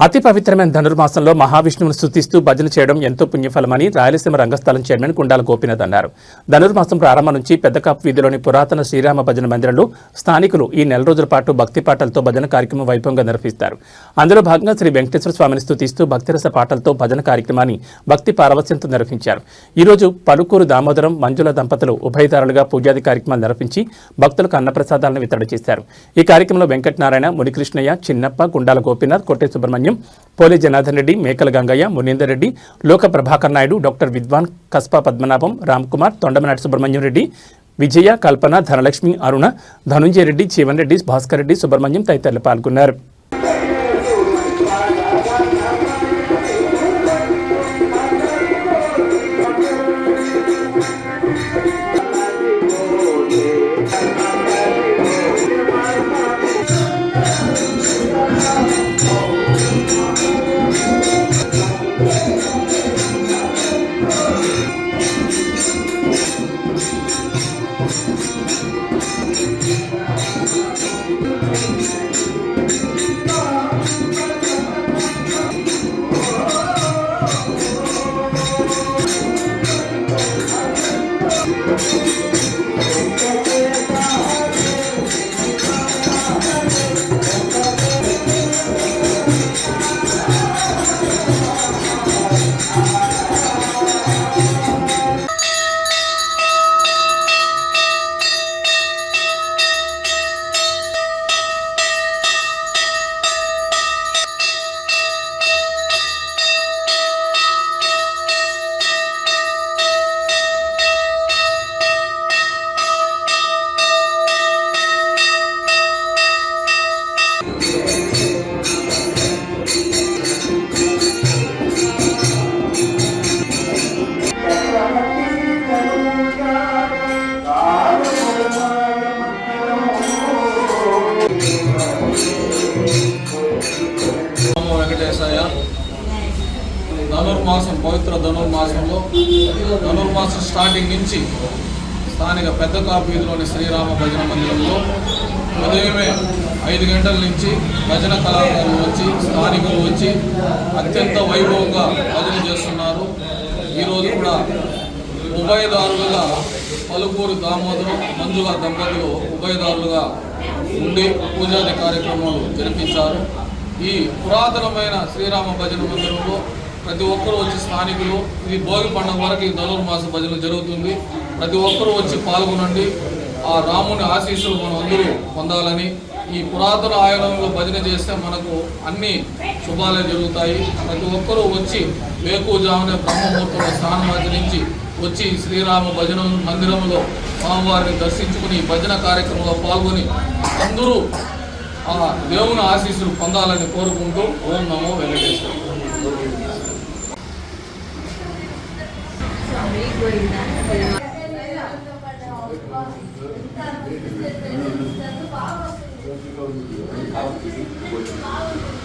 అతి పవిత్రమైన ధనుర్మాసంలో మహావిష్ణువును స్తుతిస్తూ భజన చేయడం ఎంతో పుణ్యఫలమని రాయలసీమ రంగస్థలం చైర్మన్ కుండాల గోపీనాథ్ అన్నారు. ధనుర్మాసం ప్రారంభం నుంచి పెద్దకాపు వీధిలోని పురాతన శ్రీరామ భజన మందిరంలో స్థానికులు ఈ నెల రోజుల పాటు భక్తి పాటలతో భజన కార్యక్రమం వైభవంగా నిర్వహిస్తారు. అందులో భాగంగా శ్రీ వెంకటేశ్వర స్వామిని స్తుతిస్తూ భక్తిరస పాటలతో భజన కార్యక్రమాన్ని భక్తి పారవస్యంతో నిర్వహించారు. ఈ రోజు పలుకూరు దామోదరం మంజుల దంపతులు ఉభయదారులుగా పూజాది కార్యక్రమాలు నిర్వహించి భక్తులకు అన్నప్రసాదాలను వితరణ చేశారు. ఈ కార్యక్రమంలో వెంకటనారాయణ, మునికృష్ణయ్య, చిన్నప్ప, కుండాల గోపీనాథ్, కొట్టే సుబ్రహ్మణ్యం, పోలే జనార్దన్ రెడ్డి, మేకల గంగయ్య, మునీందర్ రెడ్డి, లోక ప్రభాకర్ నాయుడు, డాక్టర్ విద్వాన్, కస్పా పద్మనాభం, రామ్ కుమార్, తొండమనాటి సుబ్రహ్మణ్యం రెడ్డి, విజయ, కల్పన, ధనలక్ష్మి, అరుణ, ధనుంజయ రెడ్డి, జీవన్ రెడ్డి, భాస్కర్ రెడ్డి, సుబ్రహ్మణ్యం తదితరులు పాల్గొన్నారు. ధనుర్మాసం, పవిత్ర ధనుర్మాసంలో ధనుర్మాసం స్టార్టింగ్ నుంచి స్థానిక పెద్ద కాపు వీధిలోని శ్రీరామ భజన మందిరంలో ఉదయమే 5 గంటల నుంచి భజన కళాకారులు వచ్చి, స్థానికులు వచ్చి అత్యంత వైభవంగా భజన చేస్తున్నారు. ఈరోజు కూడా ఉభయదారులుగా పలుకూరు దామోదరం, మంజుల దంపతులు ఉభయదారులుగా ఉండి పూజాది కార్యక్రమాలు జరిపించారు. ఈ పురాతనమైన శ్రీరామ భజన మందిరంలో ప్రతి ఒక్కరూ వచ్చి స్థానికులు, ఇది భోగి పండుగ వరకు ఈ ధనుర్మాస భజన జరుగుతుంది. ప్రతి ఒక్కరూ వచ్చి పాల్గొనండి. ఆ రాముని ఆశీస్సులు మనం అందరూ పొందాలని, ఈ పురాతన ఆలయంలో భజన చేస్తే మనకు అన్ని శుభాలే జరుగుతాయి. ప్రతి ఒక్కరూ వచ్చి వేకువజామునే బ్రహ్మముహూర్తంలో స్నానమాచరించి వచ్చి శ్రీరామ భజన మందిరంలో స్వామివారిని దర్శించుకుని భజన కార్యక్రమంలో పాల్గొని అందరూ ఆ దేవుని ఆశీస్సులు పొందాలని కోరుకుంటూ ఓం నమో వెంకటేశ్వర. Thank you.